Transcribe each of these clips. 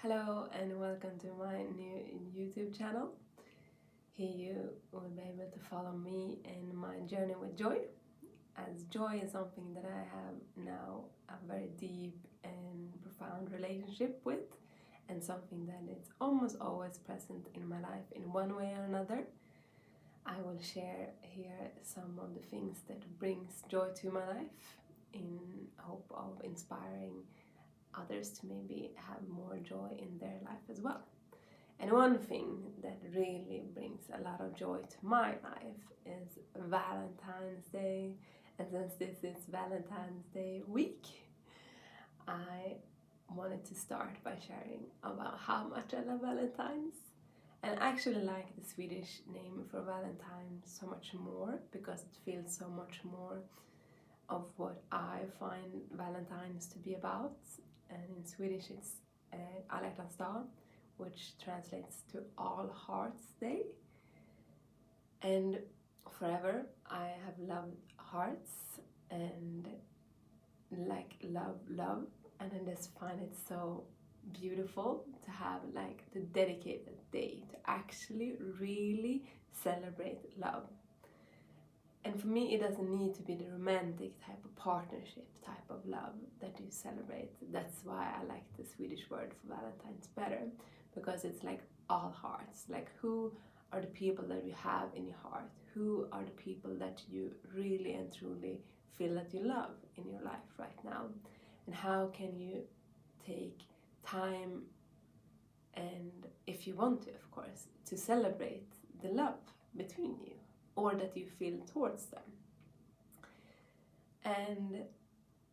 Hello and welcome to my new YouTube channel. Here you will be able to follow me in my journey with joy, as joy is something that I have now a very deep and profound relationship with, and something that is almost always present in my life in one way or another. I will share here some of the things that brings joy to my life in hope of inspiring others to maybe have more joy in their life as well. And one thing that really brings a lot of joy to my life is Valentine's Day. And since this is Valentine's Day week, I wanted to start by sharing about how much I love Valentines. And I actually like the Swedish name for Valentine so much more because it feels so much more of what I find Valentines to be about. And in Swedish it's Alla hjärtans dag, which translates to All Hearts Day. And forever I have loved hearts and like love, and I just find it so beautiful to have like the dedicated day to actually really celebrate love. And for me, it doesn't need to be the romantic type of partnership type of love that you celebrate. That's why I like the Swedish word for Valentine's better, because it's like all hearts. Like, who are the people that you have in your heart? Who are the people that you really and truly feel that you love in your life right now? And how can you take time, and if you want to, of course, to celebrate the love between you, or that you feel towards them. And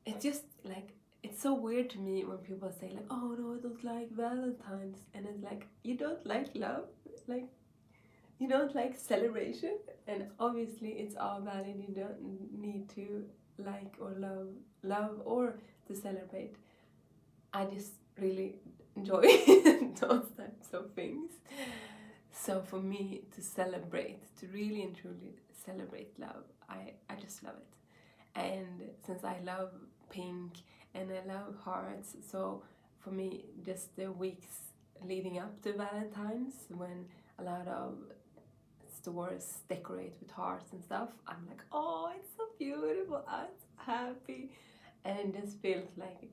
it's just like, it's so weird to me when people say like, oh no, I don't like Valentine's. And it's like, you don't like love? Like, you don't like celebration? And obviously it's all valid. You don't need to like or love or to celebrate. I just really enjoy those types of things. So for me to celebrate, to really and truly celebrate love, I just love it. And since I love pink and I love hearts, so for me just the weeks leading up to Valentine's, when a lot of stores decorate with hearts and stuff, I'm like, oh, it's so beautiful, I'm so happy. And it just feels like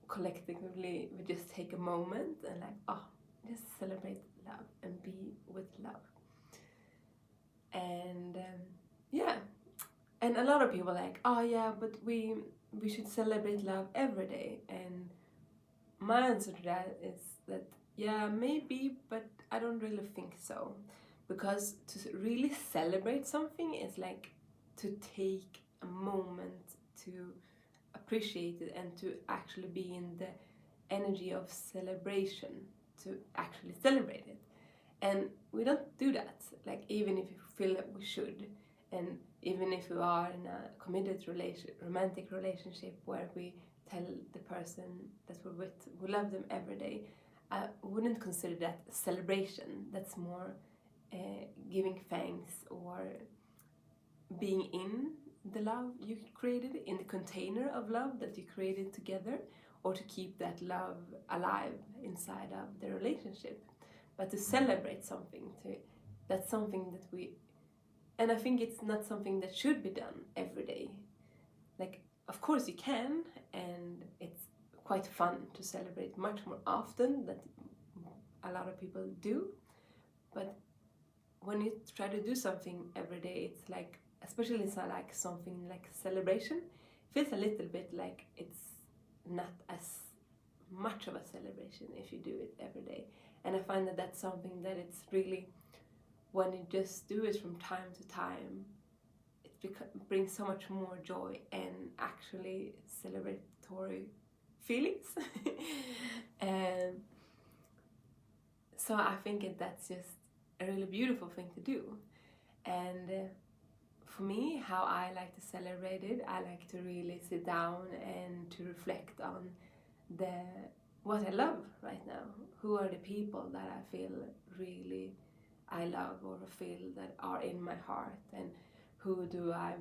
collectively we just take a moment and like, oh, just celebrate love and be with love. And yeah, and a lot of people are like, oh yeah, but we should celebrate love every day. And my answer to that is that yeah, maybe, but I don't really think so, because to really celebrate something is like to take a moment to appreciate it and to actually be in the energy of celebration, to actually celebrate it. And we don't do that, like, even if you feel that we should, and even if we are in a committed romantic relationship where we tell the person that we're with we love them every day, I wouldn't consider that a celebration. That's more giving thanks, or being in the love you created, in the container of love that you created together, or to keep that love alive inside of the relationship. But to celebrate something, that's something that we, and I think it's not something that should be done every day. Like, of course you can, and it's quite fun to celebrate much more often than a lot of people do. But when you try to do something every day, it's like, especially so like something like celebration, feels a little bit like it's not as much of a celebration if you do it every day. And I find that that's something that it's really, when you just do it from time to time, it brings so much more joy and actually celebratory feelings. And so I think that's just a really beautiful thing to do. And for me, how I like to celebrate it, I like to really sit down and to reflect on what I love right now. Who are the people that I feel really I love, or feel that are in my heart, and who do I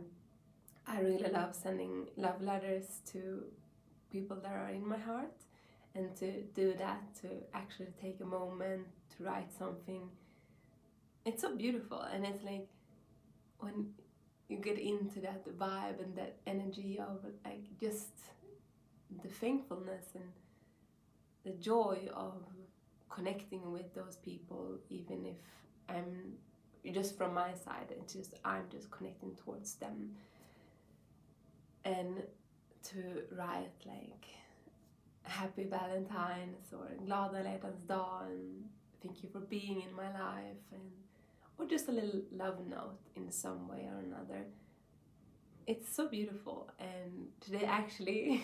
really love sending love letters to people that are in my heart. And to do that, to actually take a moment to write something, it's so beautiful. And it's like when you get into that vibe and that energy of like just the thankfulness and the joy of connecting with those people, even if I'm just from my side, it's just I'm just connecting towards them. And to write like happy Valentines or glada hjärtans dag and thank you for being in my life, and or just a little love note in some way or another. It's so beautiful. And today actually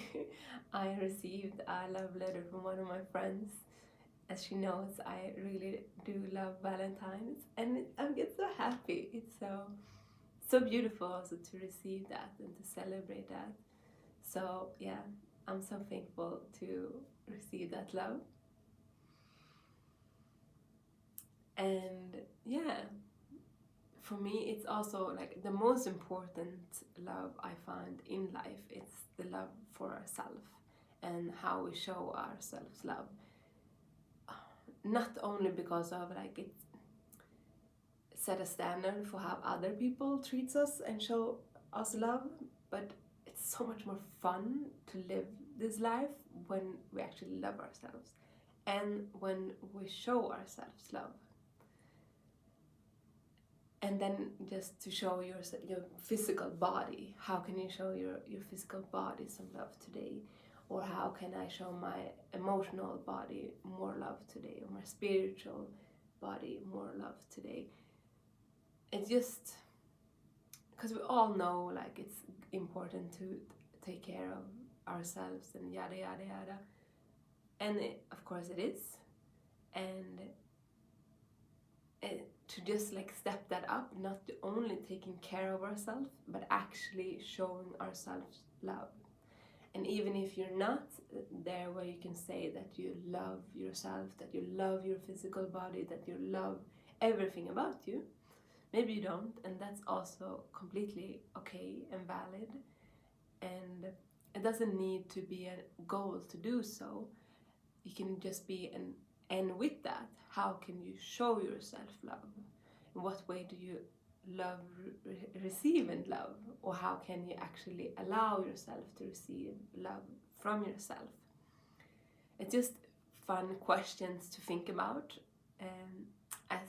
I received a love letter from one of my friends. As she knows, I really do love Valentines, and I get so happy. It's so beautiful also to receive that and to celebrate that. So yeah, I'm so thankful to receive that love. And yeah, for me it's also like the most important love I find in life. It's the love for ourselves and how we show ourselves love. Not only because of like it set a standard for how other people treats us and show us love, but it's so much more fun to live this life when we actually love ourselves and when we show ourselves love. And then just to show your physical body, how can you show your physical body some love today? Or how can I show my emotional body more love today? Or my spiritual body more love today? It's just because we all know like it's important to take care of ourselves and yada yada yada. And of course it is. And to just like step that up, not only taking care of ourselves, but actually showing ourselves love. And even if you're not there where you can say that you love yourself, that you love your physical body, that you love everything about you, maybe you don't, and that's also completely okay and valid. And it doesn't need to be a goal to do so. You can just be an and with that, how can you show yourself love? In what way do you love, receive and love? Or how can you actually allow yourself to receive love from yourself? It's just fun questions to think about, as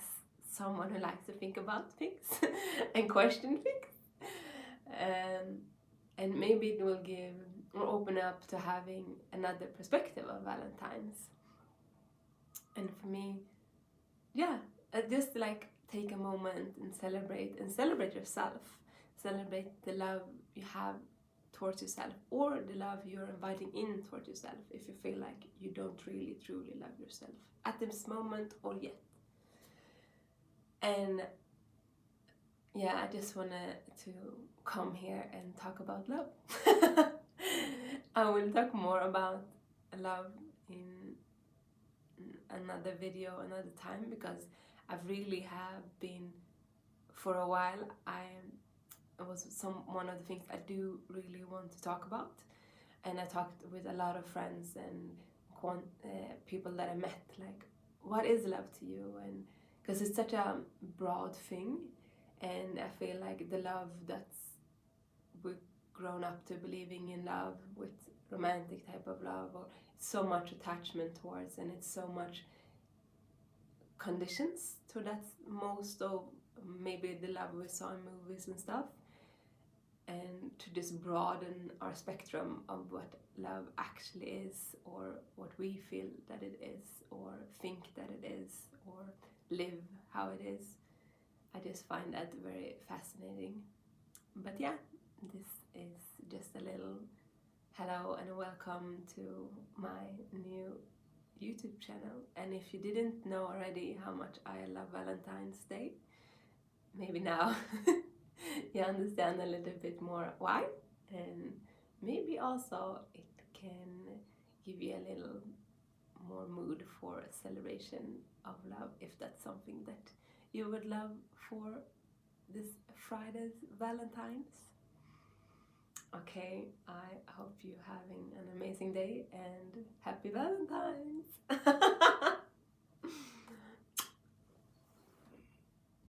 someone who likes to think about things and question things. And maybe it will give or open up to having another perspective of Valentine's. And for me, yeah, just like take a moment and celebrate yourself. Celebrate the love you have towards yourself, or the love you're inviting in towards yourself if you feel like you don't really truly love yourself at this moment or yet. And yeah, I just wanted to come here and talk about love. I will talk more about love in another video another time, because I've really have been for a while. It was one of the things I do really want to talk about, and I talked with a lot of friends and people that I met, like, what is love to you? And because it's such a broad thing, and I feel like the love that's we've grown up to believing in love with romantic type of love, or so much attachment towards, and it's so much conditions to that, most of maybe the love we saw in movies and stuff. And to just broaden our spectrum of what love actually is, or what we feel that it is, or think that it is, or live how it is. I just find that very fascinating. But yeah, this is just a little hello and welcome to my new YouTube channel. And if you didn't know already how much I love Valentine's Day, maybe now you understand a little bit more why, and maybe also it can give you a little more mood for a celebration of love, if that's something that you would love for this Friday's Valentine's. Okay, I hope you're having an amazing day and happy Valentines!